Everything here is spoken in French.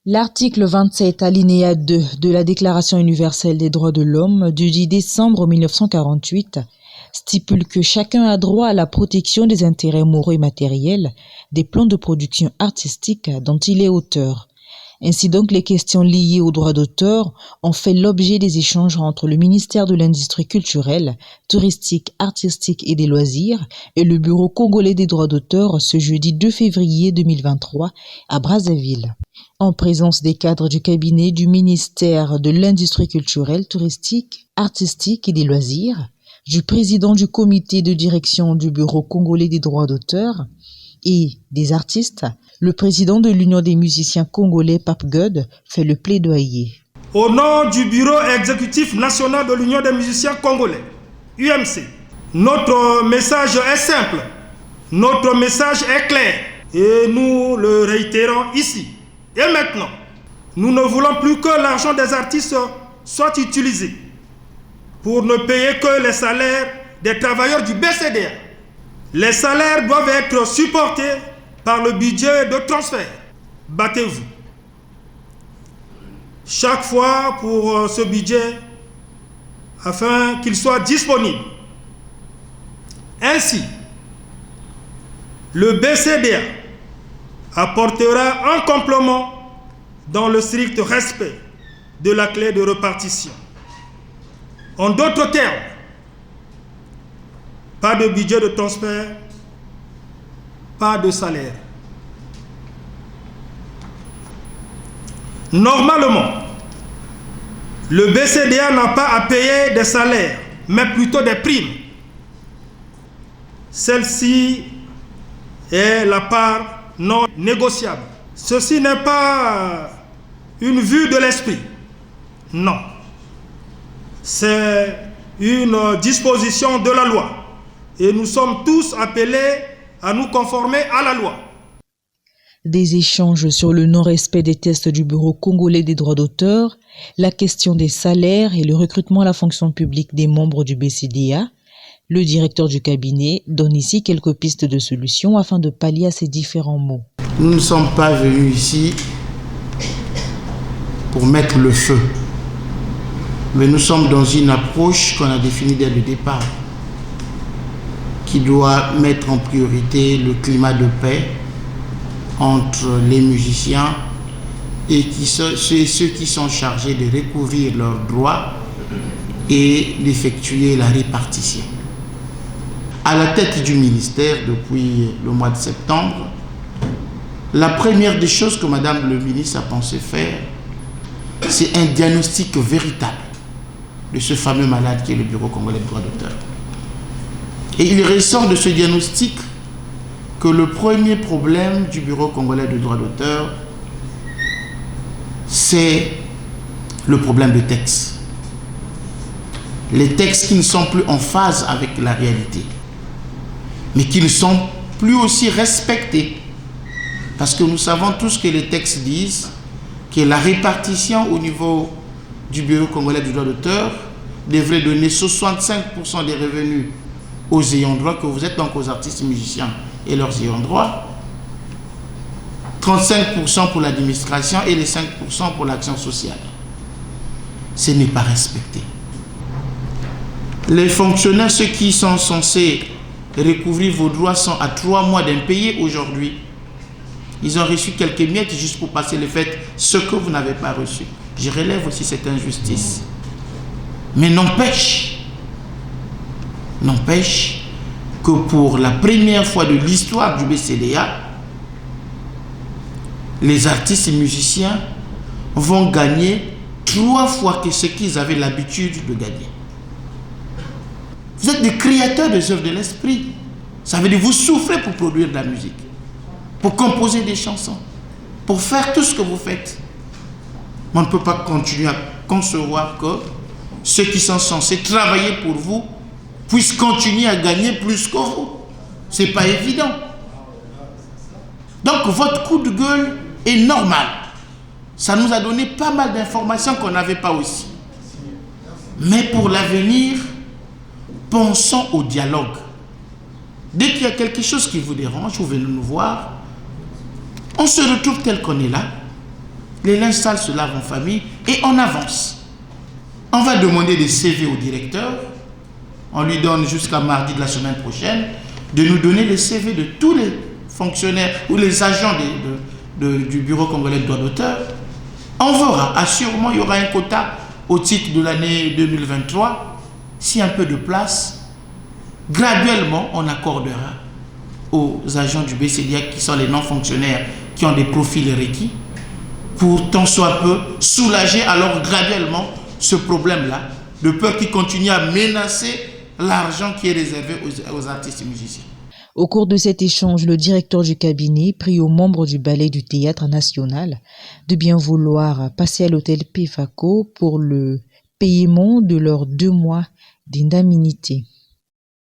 L'article 27 alinéa 2 de la Déclaration universelle des droits de l'homme du 10 décembre 1948 stipule que chacun a droit à la protection des intérêts moraux et matériels des plans de production artistique dont il est auteur. Ainsi donc, les questions liées aux droits d'auteur ont fait l'objet des échanges entre le ministère de l'Industrie culturelle, touristique, artistique et des loisirs et le Bureau congolais des droits d'auteur ce jeudi 2 février 2023 à Brazzaville. En présence des cadres du cabinet du ministère de l'Industrie culturelle, touristique, artistique et des loisirs, du président du comité de direction du Bureau congolais des droits d'auteur et des artistes, le président de l'Union des musiciens congolais, Pape God, fait le plaidoyer. Au nom du Bureau exécutif national de l'Union des musiciens congolais, UMC, notre message est simple, notre message est clair et nous le réitérons ici. Et maintenant, nous ne voulons plus que l'argent des artistes soit utilisé pour ne payer que les salaires des travailleurs du BCDA. Les salaires doivent être supportés par le budget de transfert. Battez-vous. Chaque fois pour ce budget afin qu'il soit disponible. Ainsi, le BCDA apportera un complément dans le strict respect de la clé de répartition. En d'autres termes, pas de budget de transfert, pas de salaire. Normalement, le BCDA n'a pas à payer des salaires, mais plutôt des primes. Celle-ci est la part non négociable. Ceci n'est pas une vue de l'esprit. Non. C'est une disposition de la loi. Et nous sommes tous appelés à nous conformer à la loi. Des échanges sur le non-respect des tests du Bureau congolais des droits d'auteur, la question des salaires et le recrutement à la fonction publique des membres du BCDA, le directeur du cabinet donne ici quelques pistes de solutions afin de pallier à ces différents maux. Nous ne sommes pas venus ici pour mettre le feu, mais nous sommes dans une approche qu'on a définie dès le départ, qui doit mettre en priorité le climat de paix entre les musiciens et ceux qui sont chargés de recouvrir leurs droits et d'effectuer la répartition. À la tête du ministère depuis le mois de septembre, la première des choses que Madame le ministre a pensé faire, c'est un diagnostic véritable de ce fameux malade qui est le Bureau congolais des droits d'auteur. Et il ressort de ce diagnostic que le premier problème du Bureau congolais des droits d'auteur, c'est le problème de texte. Les textes qui ne sont plus en phase avec la réalité, mais qui ne sont plus aussi respectés. Parce que nous savons tous que les textes disent que la répartition au niveau du Bureau congolais des droits d'auteur devrait donner 65% des revenus aux ayants droit, que vous êtes donc aux artistes musiciens et leurs ayants droit, 35% pour l'administration et les 5% pour l'action sociale. Ce n'est pas respecté. Les fonctionnaires, ceux qui sont censés recouvrir vos droits, sont à 3 mois d'impayés aujourd'hui. Ils ont reçu quelques miettes juste pour passer le fait, ce que vous n'avez pas reçu. Je relève aussi cette injustice. Mais n'empêche que pour la première fois de l'histoire du BCDA, les artistes et musiciens vont gagner 3 fois que ce qu'ils avaient l'habitude de gagner. Vous êtes des créateurs des œuvres de l'esprit. Ça veut dire que vous souffrez pour produire de la musique, pour composer des chansons, pour faire tout ce que vous faites. On ne peut pas continuer à concevoir que ceux qui sont censés travailler pour vous puissent continuer à gagner plus que vous. Ce n'est pas évident. Donc votre coup de gueule est normal. Ça nous a donné pas mal d'informations qu'on n'avait pas aussi. Mais pour l'avenir, pensons au dialogue. Dès qu'il y a quelque chose qui vous dérange, vous venez nous voir. On se retrouve tel qu'on est là. les linges sales se lavent en famille et on avance. On va demander des CV au directeur. On lui donne jusqu'à mardi de la semaine prochaine de nous donner les CV de tous les fonctionnaires ou les agents du Bureau congolais de droits d'auteur. On verra, assurément il y aura un quota au titre de l'année 2023. Si un peu de place, graduellement on accordera aux agents du BCDIAC qui sont les non-fonctionnaires qui ont des profils requis pour tant soit peu soulager alors graduellement ce problème-là, de peur qui continue à menacer l'argent qui est réservé aux artistes et musiciens. Au cours de cet échange, le directeur du cabinet prie aux membres du Ballet du Théâtre National de bien vouloir passer à l'hôtel PFACO pour le paiement de leurs 2 mois d'indemnité.